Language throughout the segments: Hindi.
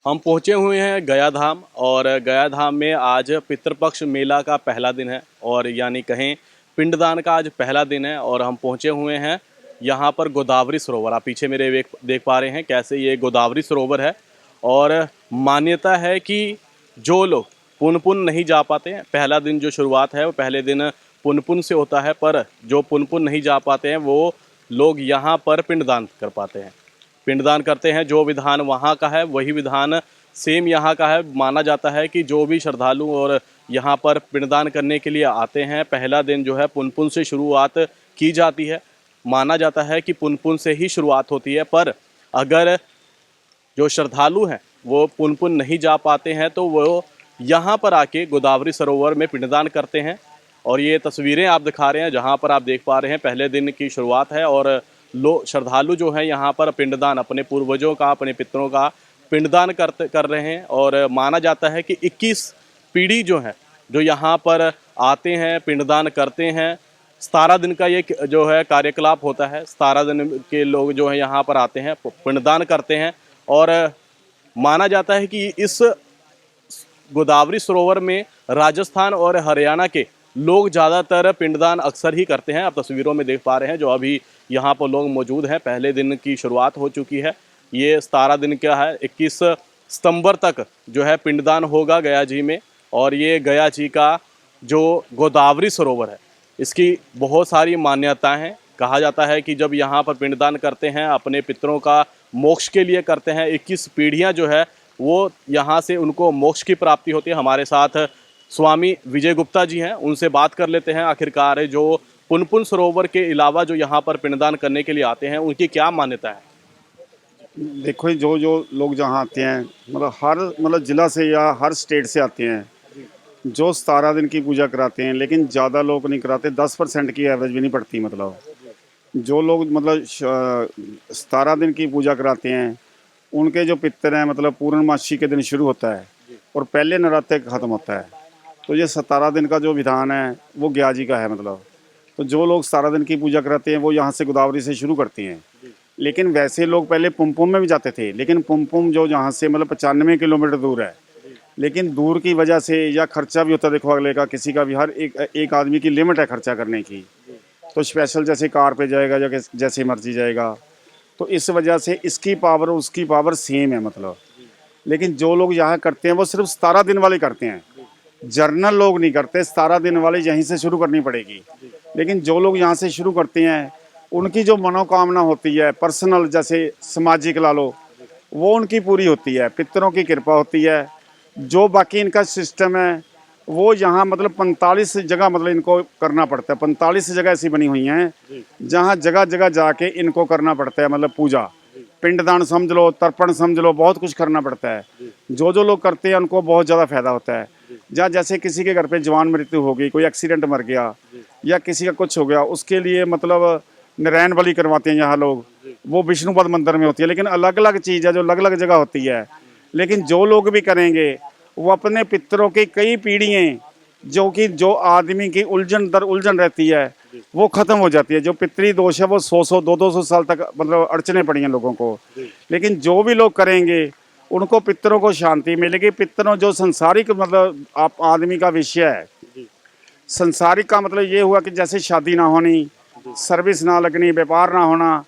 हम पहुंचे हुए हैं गया धाम। और गया धाम में आज पितृपक्ष मेला का पहला दिन है और यानी कहें पिंडदान का आज पहला दिन है। और हम पहुंचे हुए हैं यहाँ पर गोदावरी सरोवर। आप पीछे मेरे देख पा रहे हैं कैसे ये गोदावरी सरोवर है। और मान्यता है कि जो लोग पुनपुन नहीं जा पाते हैं, पहला दिन जो शुरुआत है वो पहले दिन पुनपुन से होता है, पर जो पुनपुन नहीं जा पाते हैं वो लोग यहाँ पर पिंडदान कर पाते हैं, पिंडदान करते हैं। जो विधान वहाँ का है वही विधान सेम यहाँ का है। माना जाता है कि जो भी श्रद्धालु और यहाँ पर पिंडदान करने के लिए आते हैं, पहला दिन जो है पुनपुन से शुरुआत की जाती है। माना जाता है कि पुनपुन से ही शुरुआत होती है, पर अगर जो श्रद्धालु हैं वो पुनपुन नहीं जा पाते हैं तो वो यहाँ पर आके गोदावरी सरोवर में पिंडदान करते हैं। और ये तस्वीरें आप दिखा रहे हैं जहाँ पर आप देख पा रहे हैं पहले दिन की शुरुआत है। और श्रद्धालु जो हैं यहाँ पर पिंडदान अपने पूर्वजों का, अपने पितरों का पिंडदान कर रहे हैं। और माना जाता है कि 21 पीढ़ी जो है जो यहाँ पर आते हैं, पिंडदान करते हैं। 17 दिन का ये जो है कार्यकलाप होता है। 17 दिन के लोग जो है यहाँ पर आते हैं, पिंडदान करते हैं। और माना जाता है कि इस गोदावरी सरोवर में राजस्थान और हरियाणा के लोग ज़्यादातर पिंडदान अक्सर ही करते हैं। आप तस्वीरों में देख पा रहे हैं जो अभी यहाँ पर लोग मौजूद हैं। पहले दिन की शुरुआत हो चुकी है। ये 17 दिन का है। 21 सितंबर तक जो है पिंडदान होगा गया जी में। और ये गया जी का जो गोदावरी सरोवर है इसकी बहुत सारी मान्यताएं हैं। कहा जाता है कि जब यहाँ पर पिंडदान करते हैं अपने पितरों का मोक्ष के लिए करते हैं। 21 पीढ़ियाँ जो है वो यहाँ से उनको मोक्ष की प्राप्ति होती है। हमारे साथ स्वामी विजय गुप्ता जी हैं, उनसे बात कर लेते हैं आखिरकार जो पुनपुन सरोवर के अलावा जो यहाँ पर पिंडदान करने के लिए आते हैं उनकी क्या मान्यता है। देखो जो जो लोग जहाँ आते हैं मतलब जिला से या हर स्टेट से आते हैं, जो 17 दिन की पूजा कराते हैं, लेकिन ज़्यादा लोग नहीं कराते। 10% की एवरेज भी नहीं पड़ती। मतलब जो लोग 17 दिन की पूजा कराते हैं उनके जो पितर हैं, मतलब पूर्णमासी के दिन शुरू होता है और पहले नवरात्रे ख़त्म होता है। तो ये 17 दिन का जो विधान है वो गया जी का है। मतलब तो जो लोग 17 दिन की पूजा कराते हैं वो यहाँ से गोदावरी से शुरू करते हैं। लेकिन वैसे लोग पहले पुमपुम में भी जाते थे, लेकिन पुमपुम जो जहाँ से मतलब 95 किलोमीटर दूर है, लेकिन दूर की वजह से या खर्चा भी होता है। देखो अगले का, किसी का भी, हर एक आदमी की लिमिट है खर्चा करने की। तो स्पेशल जैसे कार पे जाएगा या जैसे मर्जी जाएगा, तो इस वजह से इसकी पावर उसकी पावर सेम है। मतलब लेकिन जो लोग यहाँ करते हैं वो सिर्फ 17 दिन वाले करते हैं, जर्नल लोग नहीं करते। 17 दिन वाले यहीं से शुरू करनी पड़ेगी। लेकिन जो लोग यहाँ से शुरू करते हैं उनकी जो मनोकामना होती है पर्सनल, जैसे सामाजिक ला लो, वो उनकी पूरी होती है। पितरों की कृपा होती है। जो बाकी इनका सिस्टम है वो यहाँ मतलब 45 जगह मतलब इनको करना पड़ता है। 45 जगह ऐसी बनी हुई हैं जहाँ जगह जगह जाके इनको करना पड़ता है। मतलब पूजा, पिंडदान समझ लो, तर्पण समझ लो, बहुत कुछ करना पड़ता है। जो लोग करते हैं उनको बहुत ज़्यादा फायदा होता है। जहाँ जैसे किसी के घर पे जवान मृत्यु हो गई, कोई एक्सीडेंट मर गया या किसी का कुछ हो गया, उसके लिए मतलब नारायण बलि करवाते हैं यहाँ लोग। वो विष्णुपद मंदिर में होती है, लेकिन अलग अलग चीज़ है जो अलग अलग जगह होती है। लेकिन जो लोग भी करेंगे वो अपने पितरों की कई पीढ़ियाँ जो आदमी की उलझन दर उलझन रहती है वो ख़त्म हो जाती है। जो पितरी दोष है वो 100 200 साल तक मतलब अड़चने पड़ी हैं लोगों को। लेकिन जो भी लोग करेंगे उनको पितरों को शांति मिलेगी। पितरों जो संसारिक मतलब आप आदमी का विषय है, संसारिक का मतलब ये हुआ कि जैसे शादी ना होनी, सर्विस ना लगनी, व्यापार ना होना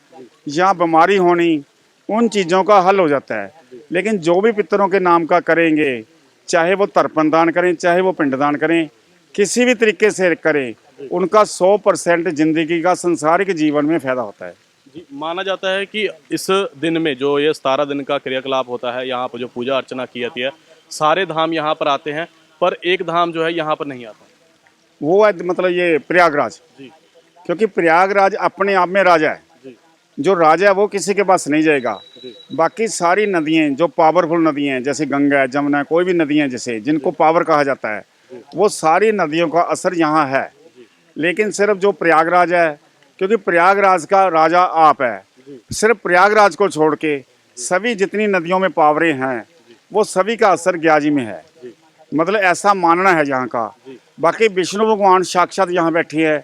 या बीमारी होनी, उन चीज़ों का हल हो जाता है। लेकिन जो भी पितरों के नाम का करेंगे, चाहे वो तर्पण दान करें चाहे वो पिंडदान करें, किसी भी तरीके से करें, उनका 100% ज़िंदगी का संसारिक जीवन में फ़ायदा होता है। जी, माना जाता है कि इस दिन में जो ये 17 दिन का क्रियाकलाप होता है, यहाँ पर जो पूजा अर्चना की जाती है, सारे धाम यहाँ पर आते हैं, पर एक धाम जो है यहाँ पर नहीं आता। वो है मतलब ये प्रयागराज। जी। क्योंकि प्रयागराज अपने आप में राजा है। जो राजा है वो किसी के पास नहीं जाएगा। बाकी सारी नदियाँ जो पावरफुल नदियाँ हैं, जैसे गंगा है, जमुना है, कोई भी नदियाँ जैसे जिनको पावर कहा जाता है, वो सारी नदियों का असर यहाँ है। लेकिन सिर्फ जो प्रयागराज है, क्योंकि प्रयागराज का राजा आप है, सिर्फ प्रयागराज को छोड़ के सभी जितनी नदियों में पावरें हैं वो सभी का असर ग्याजी में है। मतलब ऐसा मानना है यहाँ का। बाकी विष्णु भगवान साक्षात यहाँ बैठे हैं,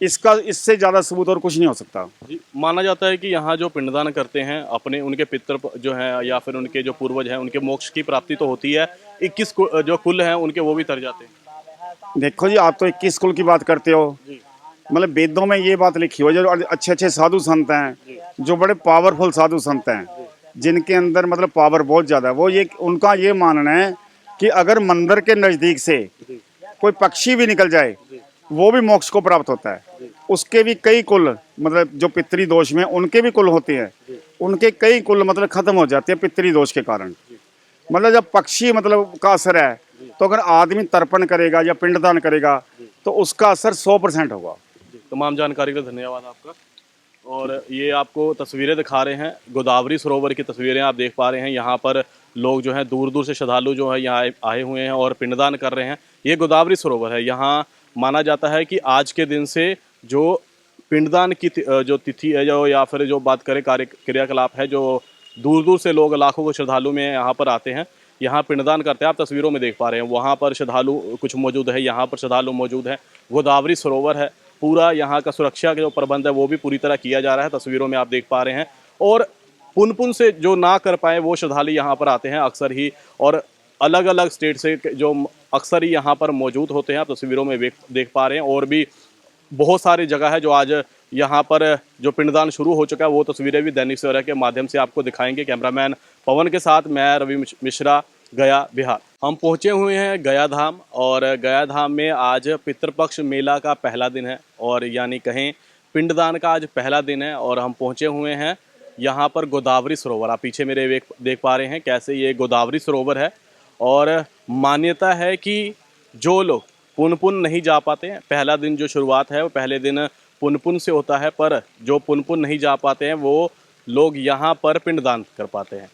इसका इससे ज़्यादा सबूत और कुछ नहीं हो सकता। जी, माना जाता है कि यहाँ जो पिंडदान करते हैं अपने उनके पितृ जो हैं या फिर उनके जो पूर्वज हैं उनके मोक्ष की प्राप्ति तो होती है, 21 जो कुल हैं उनके वो भी तर जाते हैं। देखो जी, आप तो 21 कुल की बात करते हो, जी मतलब वेदों में ये बात लिखी हो, जो अच्छे अच्छे साधु संत हैं, जो बड़े पावरफुल साधु संत हैं, जिनके अंदर मतलब पावर बहुत ज़्यादा है, वो ये उनका ये मानना है कि अगर मंदिर के नज़दीक से कोई पक्षी भी निकल जाए वो भी मोक्ष को प्राप्त होता है। उसके भी कई कुल मतलब जो पितृ दोष में उनके भी कुल होते हैं, उनके कई कुल मतलब खत्म हो जाते हैं पितृ दोष के कारण। मतलब जब पक्षी मतलब का असर है, तो अगर आदमी तर्पण करेगा या पिंडदान करेगा तो उसका असर 100% होगा। तमाम जानकारी के लिए धन्यवाद आपका। और ये आपको तस्वीरें दिखा रहे हैं, गोदावरी सरोवर की तस्वीरें आप देख पा रहे हैं। यहाँ पर लोग जो हैं दूर दूर से श्रद्धालु जो है यहाँ आए हुए हैं और पिंडदान कर रहे हैं। ये गोदावरी सरोवर है। यहाँ माना जाता है कि आज के दिन से जो पिंडदान की जो तिथि है जो या फिर जो बात करें कार्य क्रियाकलाप है, जो दूर दूर से लोग लाखों को श्रद्धालु में यहाँ पर आते हैं, यहाँ पिंडदान करते हैं। आप तस्वीरों में देख पा रहे हैं, वहाँ पर श्रद्धालु कुछ मौजूद है, यहाँ पर श्रद्धालु मौजूद है। गोदावरी सरोवर है, पूरा यहाँ का सुरक्षा का जो प्रबंध है वो भी पूरी तरह किया जा रहा है। तस्वीरों में आप देख पा रहे हैं। और पुन से जो ना कर पाए वो श्रद्धालु यहाँ पर आते हैं अक्सर ही, और अलग अलग स्टेट से जो अक्सर ही यहाँ पर मौजूद होते हैं। आप तस्वीरों में देख पा रहे हैं। और भी बहुत सारी जगह है जो आज यहाँ पर जो पिंडदान शुरू हो चुका है, वो तस्वीरें भी दैनिक सवेरा के माध्यम से आपको दिखाएंगे। कैमरामैन पवन के साथ मैं रवि मिश्रा, गया, बिहार। हम पहुँचे हुए हैं गया धाम, और गया धाम में आज पितृपक्ष मेला का पहला दिन है, और यानी कहें पिंडदान का आज पहला दिन है। और हम पहुँचे हुए हैं यहाँ पर गोदावरी सरोवर। आप पीछे मेरे देख पा रहे हैं कैसे ये गोदावरी सरोवर है। और मान्यता है कि जो लोग पुन नहीं जा पाते हैं, पहला दिन जो शुरुआत है वो पहले दिन पुन से होता है, पर जो पुन नहीं जा पाते हैं वो लोग यहाँ पर पिंडदान कर पाते हैं,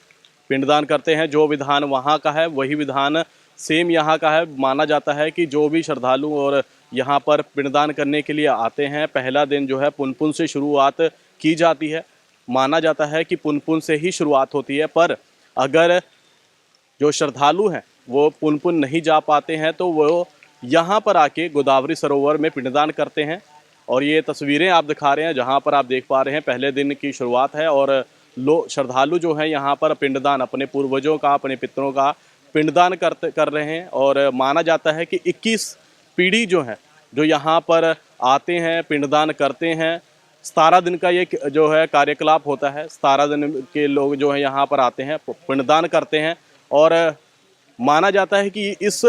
पिंडदान करते हैं। जो विधान वहाँ का है वही विधान सेम यहाँ का है। माना जाता है कि जो भी श्रद्धालु और यहाँ पर पिंडदान करने के लिए आते हैं, पहला दिन जो है पुन से शुरुआत की जाती है। माना जाता है कि पुन से ही शुरुआत होती है, पर अगर जो श्रद्धालु हैं वो पुन नहीं जा पाते हैं तो वो यहाँ पर आके गोदावरी सरोवर में पिंडदान करते हैं। और ये तस्वीरें आप दिखा रहे हैं जहाँ पर आप देख पा रहे हैं पहले दिन की शुरुआत है, और श्रद्धालु जो हैं यहाँ पर पिंडदान अपने पूर्वजों का, अपने पितरों का पिंडदान कर रहे हैं। और माना जाता है कि 21 पीढ़ी जो है जो यहाँ पर आते हैं, पिंडदान करते हैं। 17 दिन का ये जो है कार्यकलाप होता है। 17 दिन के लोग जो है यहाँ पर आते हैं, पिंडदान करते हैं। और माना जाता है कि इस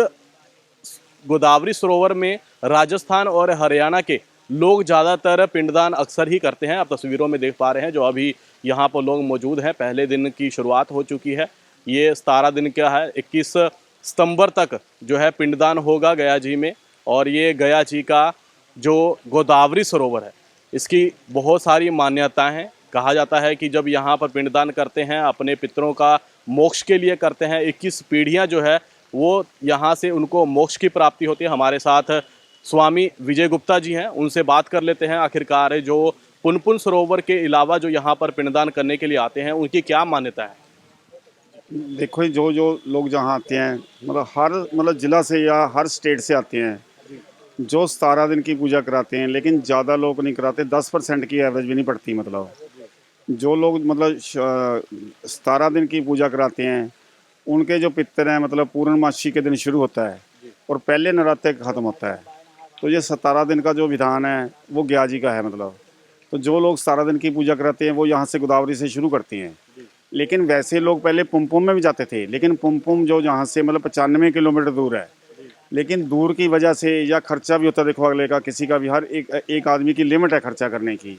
गोदावरी सरोवर में राजस्थान और हरियाणा के लोग ज़्यादातर पिंडदान अक्सर ही करते हैं। आप तस्वीरों में देख पा रहे हैं जो अभी यहाँ पर लोग मौजूद हैं। पहले दिन की शुरुआत हो चुकी है। ये 17 दिन का है, 21 सितंबर तक जो है पिंडदान होगा गया जी में। और ये गया जी का जो गोदावरी सरोवर है, इसकी बहुत सारी मान्यताएं हैं। कहा जाता है कि जब यहाँ पर पिंडदान करते हैं, अपने पितरों का मोक्ष के लिए करते हैं, 21 पीढ़ियाँ जो है वो यहाँ से उनको मोक्ष की प्राप्ति होती है। हमारे साथ स्वामी विजय गुप्ता जी हैं, उनसे बात कर लेते हैं आखिरकार जो पुन सरोवर के अलावा जो यहाँ पर पिंडदान करने के लिए आते हैं उनकी क्या मान्यता है। देखो जो जो लोग जहाँ आते हैं, मतलब हर मतलब ज़िला से या हर स्टेट से आते हैं, जो 17 दिन की पूजा कराते हैं, लेकिन ज़्यादा लोग नहीं कराते। 10% की एवरेज भी नहीं पड़ती। मतलब जो लोग मतलब 17 दिन की पूजा कराते हैं, उनके जो पितर हैं मतलब पूर्णमासी के दिन शुरू होता है और पहले नवरात्रे ख़त्म होता है। तो ये 17 दिन का जो विधान है वो गया जी का है। मतलब तो जो लोग 17 दिन की पूजा कराते हैं वो यहाँ से गोदावरी से शुरू करते हैं। लेकिन वैसे लोग पहले पुमपुम में भी जाते थे, लेकिन पुमपुम जो जहाँ से मतलब 95 किलोमीटर दूर है, लेकिन दूर की वजह से या खर्चा भी होता है। देखो अगले का, किसी का भी, हर एक आदमी की लिमिट है खर्चा करने की।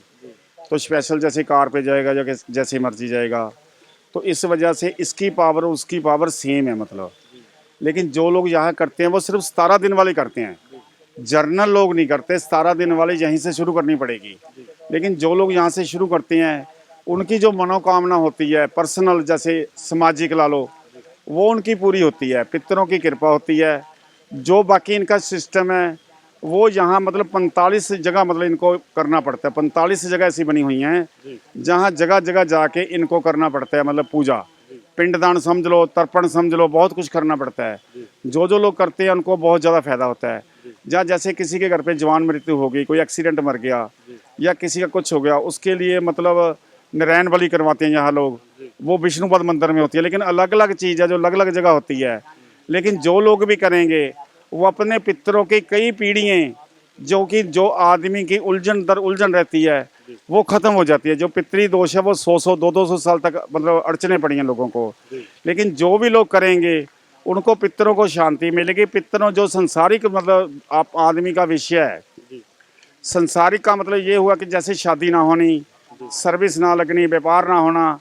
तो स्पेशल जैसे कार पे जाएगा या जैसे मर्जी जाएगा, तो इस वजह से इसकी पावर उसकी पावर सेम है। मतलब लेकिन जो लोग यहाँ करते हैं वो सिर्फ 17 दिन वाले करते हैं, जर्नल लोग नहीं करते। 17 दिन वाले यहीं से शुरू करनी पड़ेगी। लेकिन जो लोग यहाँ से शुरू करते हैं उनकी जो मनोकामना होती है पर्सनल, जैसे सामाजिक ला लो, वो उनकी पूरी होती है, पितरों की कृपा होती है। जो बाकी इनका सिस्टम है वो यहाँ मतलब 45 जगह मतलब इनको करना पड़ता है। 45 जगह ऐसी बनी हुई हैं जहाँ जगह जगह जाके इनको करना पड़ता है। मतलब पूजा, पिंडदान समझ लो, तर्पण समझ लो, बहुत कुछ करना पड़ता है। जो जो लोग करते हैं उनको बहुत ज़्यादा फायदा होता है। या जैसे किसी के घर पे जवान मृत्यु हो गई, कोई एक्सीडेंट मर गया या किसी का कुछ हो गया, उसके लिए मतलब नारायण बलि करवाते हैं यहाँ लोग। वो विष्णुपद मंदिर में होती है, लेकिन अलग अलग चीज़ है जो अलग अलग जगह होती है। लेकिन जो लोग भी करेंगे वो अपने पितरों की कई पीढ़ियाँ जो आदमी की उलझन दर उलझन रहती है वो खत्म हो जाती है। जो पितरी दोष है वो 100 200 साल तक मतलब अड़चने पड़ी हैं लोगों को। लेकिन जो भी लोग करेंगे उनको पितरों को शांति मिलेगी। पितरों जो संसारिक मतलब आप आदमी का विषय है, संसारिक का मतलब ये हुआ कि जैसे शादी ना होनी, सर्विस ना लगनी, व्यापार ना होना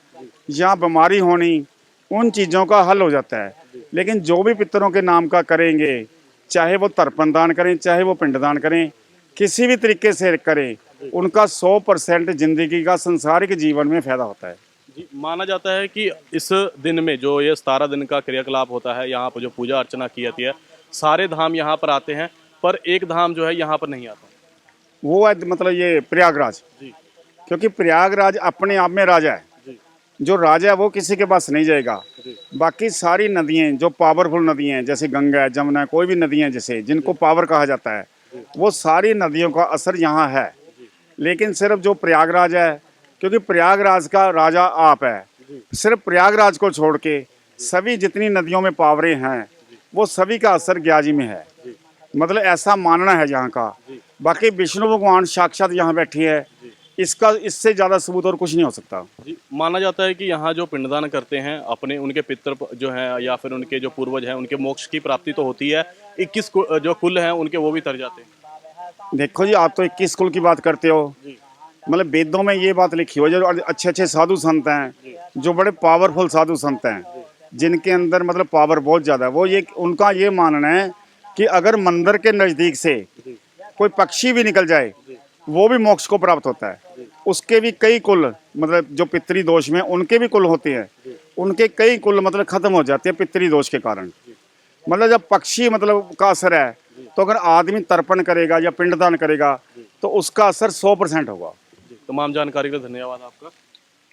या बीमारी होनी, उन चीज़ों का हल हो जाता है। लेकिन जो भी पितरों के नाम का करेंगे, चाहे वो तर्पण दान करें, चाहे वो पिंडदान करें, किसी भी तरीके से करें, उनका 100% जिंदगी का संसारिक जीवन में फायदा होता है। जी, माना जाता है कि इस दिन में जो ये 17 दिन का क्रियाकलाप होता है, यहाँ पर जो पूजा अर्चना की जाती है, सारे धाम यहाँ पर आते हैं, पर एक धाम जो है यहाँ पर नहीं आता। वो है मतलब ये प्रयागराज, जी क्योंकि प्रयागराज अपने आप में राजा है। जी जो राजा है वो किसी के पास नहीं जाएगा। जी बाकी सारी नदियाँ जो पावरफुल नदियाँ हैं, जैसे गंगा है, जमुना है, कोई भी नदियाँ जैसे जिनको पावर कहा जाता है, वो सारी नदियों का असर यहाँ है। लेकिन सिर्फ जो प्रयागराज है, क्योंकि प्रयागराज का राजा आप है, सिर्फ प्रयागराज को छोड़ के सभी जितनी नदियों में पावरें हैं वो सभी का असर ग्याजी में है। मतलब ऐसा मानना है यहाँ का। बाकी विष्णु भगवान साक्षात यहाँ बैठी है, इसका इससे ज़्यादा सबूत और कुछ नहीं हो सकता। जी, माना जाता है कि यहाँ जो पिंडदान करते हैं अपने उनके पितर जो हैं या फिर उनके जो पूर्वज हैं उनके मोक्ष की प्राप्ति तो होती है, 21 जो कुल हैं उनके वो भी तर जाते हैं। देखो जी, आप तो 21 कुल की बात करते हो। जी मतलब वेदों में ये बात लिखी हुई है, जो अच्छे अच्छे साधु संत हैं, जो बड़े पावरफुल साधु संत हैं, जिनके अंदर मतलब पावर बहुत ज़्यादा है, वो ये उनका ये मानना है कि अगर मंदिर के नज़दीक से कोई पक्षी भी निकल जाए वो भी मोक्ष को प्राप्त होता है। उसके भी कई कुल मतलब जो पितरी दोष में उनके भी कुल होते हैं, उनके कई कुल मतलब खत्म हो जाते हैं पितरी दोष के कारण। मतलब जब पक्षी मतलब का असर है, तो अगर आदमी तर्पण करेगा या पिंडदान करेगा तो उसका असर 100% होगा। जी, तमाम जानकारी के लिए धन्यवाद आपका।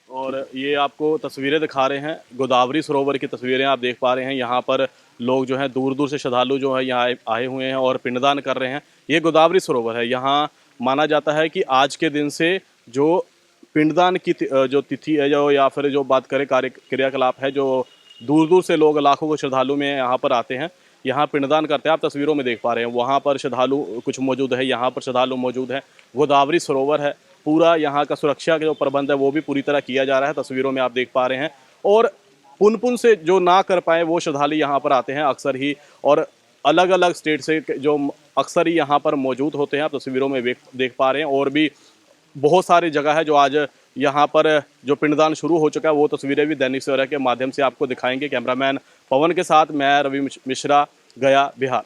और ये आपको तस्वीरें दिखा रहे हैं, गोदावरी सरोवर की तस्वीरें आप देख पा रहे हैं। यहाँ पर लोग जो हैं दूर दूर से श्रद्धालु जो है यहाँ आए हुए हैं और पिंडदान कर रहे हैं। ये गोदावरी सरोवर है। यहाँ माना जाता है कि आज के दिन से जो पिंडदान की जो तिथि है जो या फिर जो बात करें कार्य क्रियाकलाप है, जो दूर दूर से लोग लाखों को श्रद्धालु में यहाँ पर आते हैं, यहाँ पिंडदान करते हैं। आप तस्वीरों में देख पा रहे हैं, वहाँ पर श्रद्धालु कुछ मौजूद है, यहाँ पर श्रद्धालु मौजूद है। गोदावरी सरोवर है, पूरा यहाँ का सुरक्षा का जो प्रबंध है वो भी पूरी तरह किया जा रहा है। तस्वीरों में आप देख पा रहे हैं। और पुन से जो ना कर पाए वो श्रद्धालु यहाँ पर आते हैं अक्सर ही, और अलग अलग स्टेट से जो अक्सर ही यहाँ पर मौजूद होते हैं। आप तस्वीरों में देख पा रहे हैं। और भी बहुत सारी जगह है जो आज यहाँ पर जो पिंडदान शुरू हो चुका है, वो तस्वीरें भी दैनिक सवेरा के माध्यम से आपको दिखाएंगे। कैमरामैन पवन के साथ मैं रवि मिश्रा, गया, बिहार।